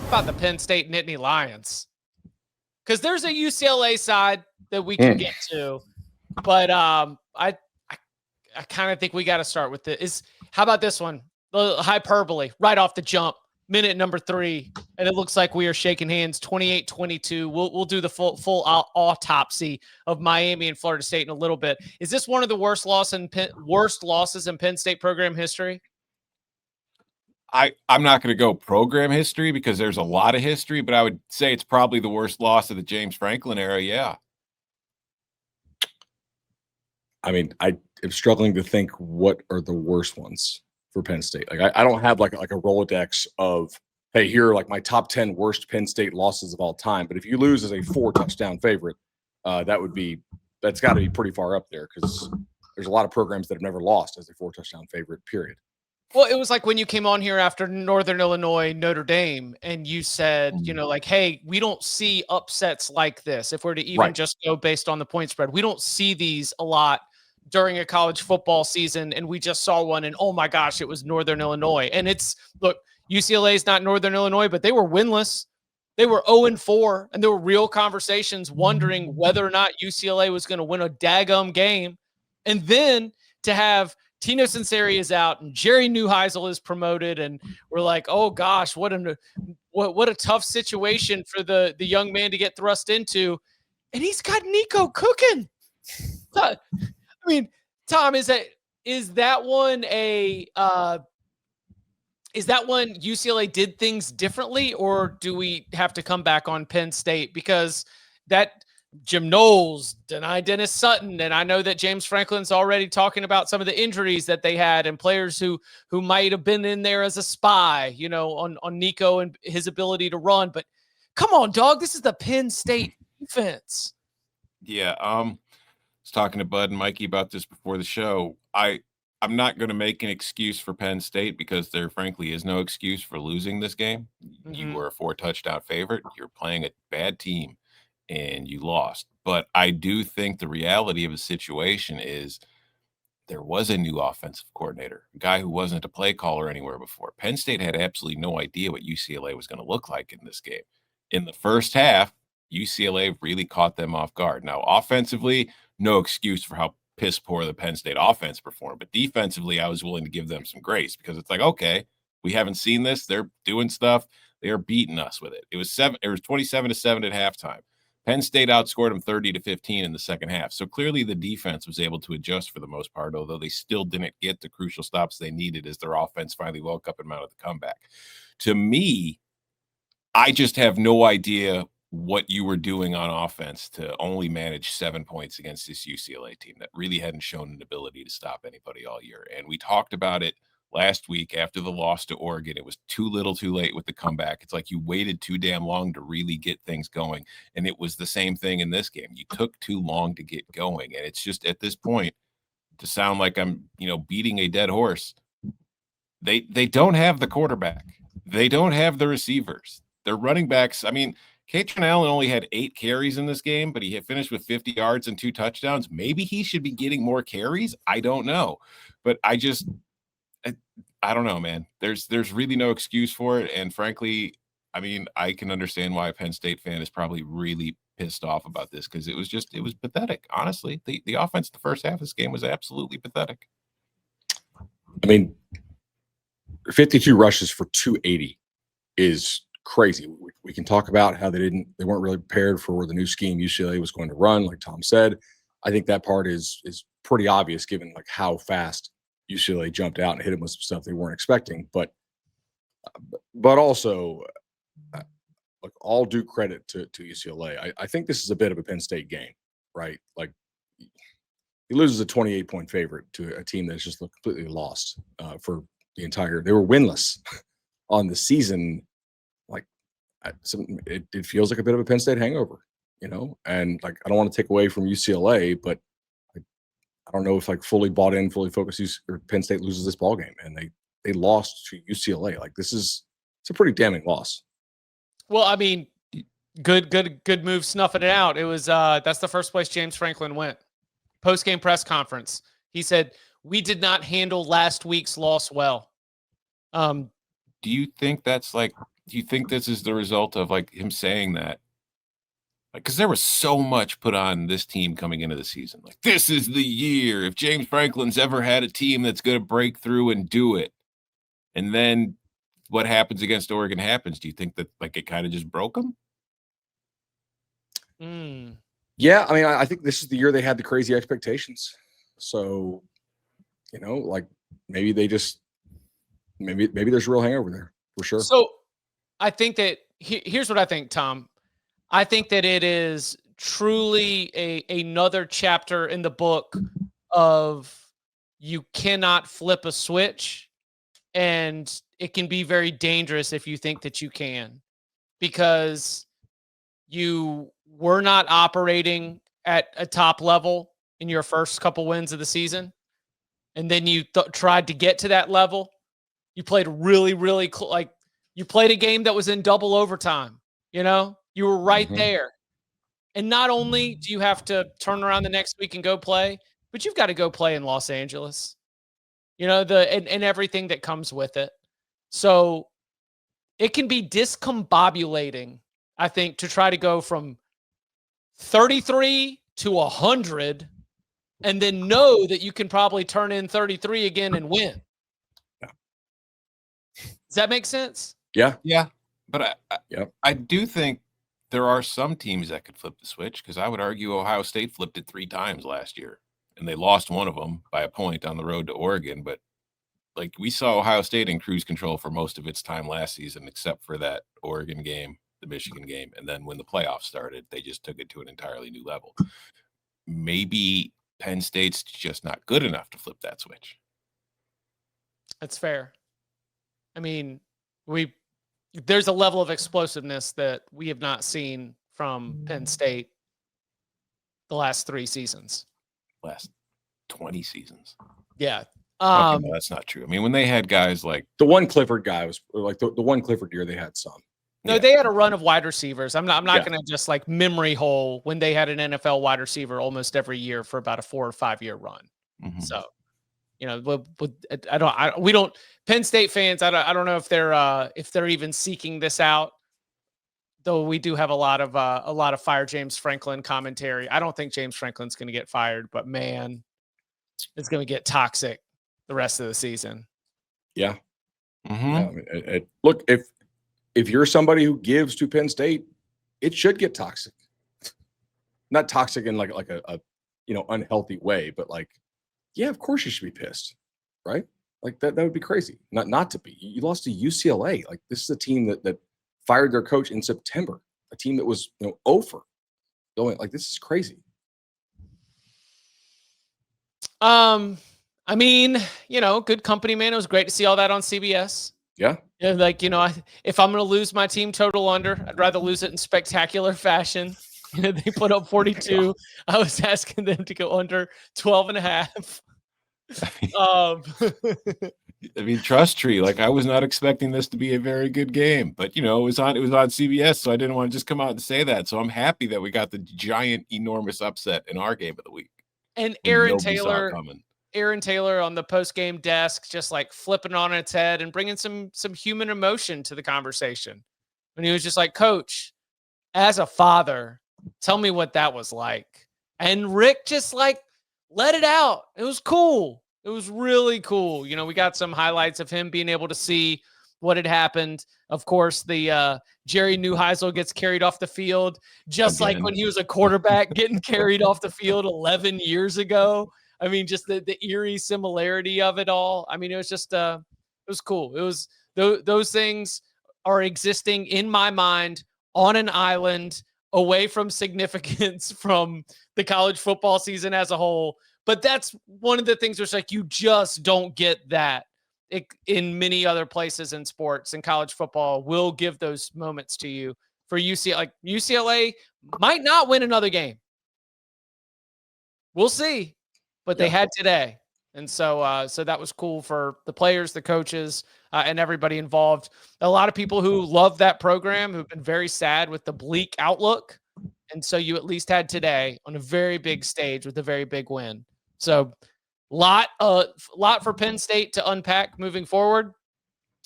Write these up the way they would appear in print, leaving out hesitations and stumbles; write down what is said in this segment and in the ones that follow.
about the Penn State Nittany Lions? Because there's a UCLA side that we can get to, but I kind of think we got to start with this. How about this one? The hyperbole right off the jump, minute number 3, and it looks like we are shaking hands 28-22. We'll do the full autopsy of Miami and Florida State in a little bit. Is this one of the worst losses in Penn State program history? I'm not going to go program history because there's a lot of history, but I would say it's probably the worst loss of the James Franklin era. Yeah. I mean, I am struggling to think what are the worst ones for Penn State. Like, I don't have like a Rolodex of, hey, here are like my top 10 worst Penn State losses of all time. But if you lose as a 4-touchdown favorite, that's got to be pretty far up there because there's a lot of programs that have never lost as a 4-touchdown favorite, period. Well, it was like when you came on here after Northern Illinois, Notre Dame, and you said, like, hey, we don't see upsets like this. If we're to even just go based on the point spread, we don't see these a lot during a college football season. And we just saw one, and oh my gosh, it was Northern Illinois. And look, UCLA is not Northern Illinois, but they were winless. They were 0-4, and there were real conversations wondering whether or not UCLA was going to win a daggum game. And then to have Tino Sinceri is out and Jerry Neuheisel is promoted, and we're like, oh gosh, what a tough situation for the young man to get thrust into, and he's got Nico cooking. I mean, Tom, is that one UCLA did things differently, or do we have to come back on Penn State because that Jim Knowles denied Dennis Sutton, and I know that James Franklin's already talking about some of the injuries that they had and players who might have been in there as a spy, on Nico and his ability to run. But come on, dog, this is the Penn State defense. Yeah, I was talking to Bud and Mikey about this before the show. I'm not going to make an excuse for Penn State because there frankly is no excuse for losing this game. Mm-hmm. You were a 4-touchdown favorite. You're playing a bad team and you lost. But I do think the reality of the situation is there was a new offensive coordinator, a guy who wasn't a play caller anywhere before. Penn State had absolutely no idea what UCLA was going to look like in this game. In the first half, UCLA really caught them off guard. Now, offensively, no excuse for how piss poor the Penn State offense performed. But defensively, I was willing to give them some grace because it's like, okay, we haven't seen this. They're doing stuff. They are beating us with it. It was 27-7 at halftime. Penn State outscored them 30-15 in the second half. So clearly the defense was able to adjust for the most part, although they still didn't get the crucial stops they needed as their offense finally woke up and mounted the comeback. To me, I just have no idea what you were doing on offense to only manage 7 points against this UCLA team that really hadn't shown an ability to stop anybody all year. And we talked about it last week after the loss to Oregon. It was too little too late with the comeback. It's like you waited too damn long to really get things going. And it was the same thing in this game. You took too long to get going. And it's just at this point, to sound like I'm, beating a dead horse, they don't have the quarterback. They don't have the receivers. Their running backs, Kanell Allen only had 8 carries in this game, but he had finished with 50 yards and 2 touchdowns. Maybe he should be getting more carries. I don't know. But I don't know, man. There's really no excuse for it. And frankly, I can understand why a Penn State fan is probably really pissed off about this because it was pathetic. Honestly, the offense the first half of this game was absolutely pathetic. 52 rushes for 280 is crazy. We can talk about how they weren't really prepared for the new scheme UCLA was going to run, like Tom said. I think that part is pretty obvious given like how fast UCLA jumped out and hit them with some stuff they weren't expecting. But also, look, all due credit to UCLA. I think this is a bit of a Penn State game, right? Like he loses a 28-point favorite to a team that's just completely lost for the entire. They were winless on the season. Like it feels like a bit of a Penn State hangover, And like I don't want to take away from UCLA, but I don't know if like fully bought in, fully focused or Penn State loses this ball game and they lost to UCLA. Like it's a pretty damning loss. Well, good move snuffing it out. It was that's the first place James Franklin went. Post-game press conference. He said, "We did not handle last week's loss well." Do you think that's like do you think this is the result of like him saying that? Like, because there was so much put on this team coming into the season. Like, this is the year. If James Franklin's ever had a team that's going to break through and do it, and then what happens against Oregon happens. Do you think that like it kind of just broke them? Yeah, I mean, I think this is the year they had the crazy expectations. So, like maybe they just maybe there's a real hangover there for sure. So I think that here's what I think, Tom. I think that it is truly another chapter in the book of you cannot flip a switch, and it can be very dangerous if you think that you can, because you were not operating at a top level in your first couple wins of the season. And then you tried to get to that level. You played really, really you played a game that was in double overtime. You were right there. And not only do you have to turn around the next week and go play, but you've got to go play in Los Angeles, and everything that comes with it. So it can be discombobulating, I think, to try to go from 33 to 100 and then know that you can probably turn in 33 again and win. Yeah. Does that make sense? Yeah. Yeah. But I do think there are some teams that could flip the switch, because I would argue Ohio State flipped it 3 times last year, and they lost one of them by a point on the road to Oregon. But like, we saw Ohio State in cruise control for most of its time last season, except for that Oregon game, the Michigan game. And then when the playoffs started, they just took it to an entirely new level. Maybe Penn State's just not good enough to flip that switch. That's fair. I mean, there's a level of explosiveness that we have not seen from Penn State the last 3 seasons. Last 20 seasons. Yeah. No, that's not true. I mean, when they had guys like the one Clifford guy was like the one Clifford year, they had some. No, they had a run of wide receivers. I'm not going to just like memory hole when they had an NFL wide receiver almost every year for about a 4 or 5 year run. So, we don't Penn State fans. I don't know if they're even seeking this out. Though we do have a lot of fire James Franklin commentary. I don't think James Franklin's going to get fired, but man, it's going to get toxic the rest of the season. Yeah. Yeah, I mean, look, if you're somebody who gives to Penn State, it should get toxic. Not toxic in like a unhealthy way, but like, yeah, of course you should be pissed, right? Like that would be crazy. Not to be. You lost to UCLA. Like, this is a team that fired their coach in September. A team that was over. Going like, this is crazy. I mean, good company, man. It was great to see all that on CBS. Yeah. Yeah, like, if I'm going to lose my team total under, I'd rather lose it in spectacular fashion. They put up 42. I was asking them to go under 12 and a half. I mean, trust tree. Like, I was not expecting this to be a very good game, but it was on CBS, so I didn't want to just come out and say that. So I'm happy that we got the giant, enormous upset in our game of the week. And Aaron Taylor on the post-game desk, just like flipping on its head and bringing some human emotion to the conversation. And he was just like, Coach, as a father, tell me what that was like. And Rick just like let it out. It was cool. It was really cool. We got some highlights of him being able to see what had happened. Of course, the Jerry Neuheisel gets carried off the field, just like when he was a quarterback getting carried off the field 11 years ago. I mean, just the eerie similarity of it all. I mean, it was just, it was cool. It was, those things are existing in my mind on an island away from significance from the college football season as a whole. But that's one of the things which, like, you just don't get that in many other places in sports, and college football will give those moments to you. For UCLA, like UCLA might not win another game. We'll see. But they had today. And so that was cool for the players, the coaches, and everybody involved. A lot of people who love that program who've been very sad with the bleak outlook. And so you at least had today on a very big stage with a very big win. So lot for Penn State to unpack moving forward.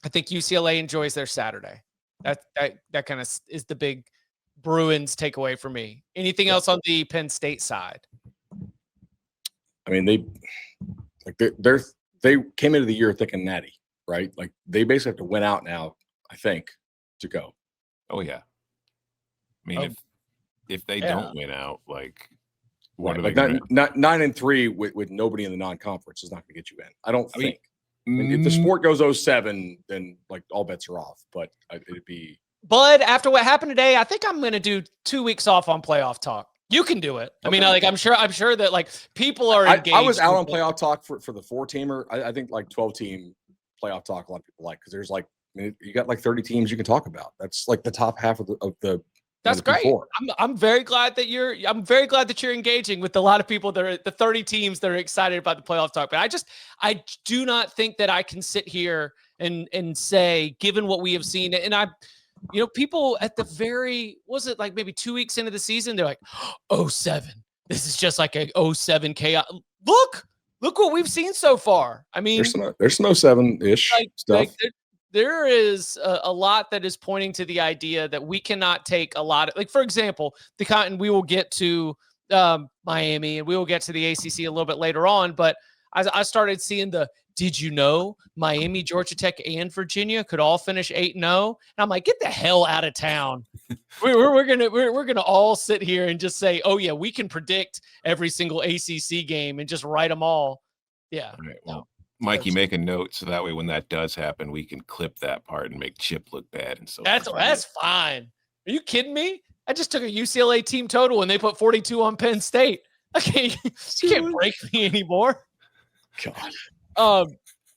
I think UCLA enjoys their Saturday. That kind of is the big Bruins takeaway for me. Anything else on the Penn State side? I mean, they came into the year thinking natty, right? Like they basically have to win out now, I think, to go. Oh yeah. I mean, if they don't win out, like what are they like 9-3 with nobody in the non-conference is not going to get you in. I don't think. I mean, if the sport goes 0-7, then like all bets are off. But it'd be. Bud, after what happened today, I think I'm going to do 2 weeks off on playoff talk. You can do it. I mean, like I'm sure that like people are engaged. I was out on playoff talk for the 4-teamer. I think like 12-team playoff talk a lot of people like because there's like you got like 30 teams you can talk about. That's like the top half of the That's great. I'm very glad that you're engaging with a lot of people that are the 30 teams that are excited about the playoff talk. But I do not think that I can sit here and say, given what we have seen, and people at the was it like maybe 2 weeks into the season, they're like, 0-7. This is just like a 0-7 chaos. Look what we've seen so far. I mean, there's some 0-7-ish stuff. There is a lot that is pointing to the idea that we cannot take a lot of, like, for example, we will get to Miami and we will get to the ACC a little bit later on. But I started seeing did you know Miami, Georgia Tech, and Virginia could all finish 8-0? And I'm like, get the hell out of town. We're gonna all sit here and just say, oh yeah, we can predict every single ACC game and just write them all. Yeah. Right, well, Mikey, make a note so that way when that does happen, we can clip that part and make Chip look bad. And so that's fine. Are you kidding me? I just took a UCLA team total and they put 42 on Penn State. Okay, you can't break me anymore. God.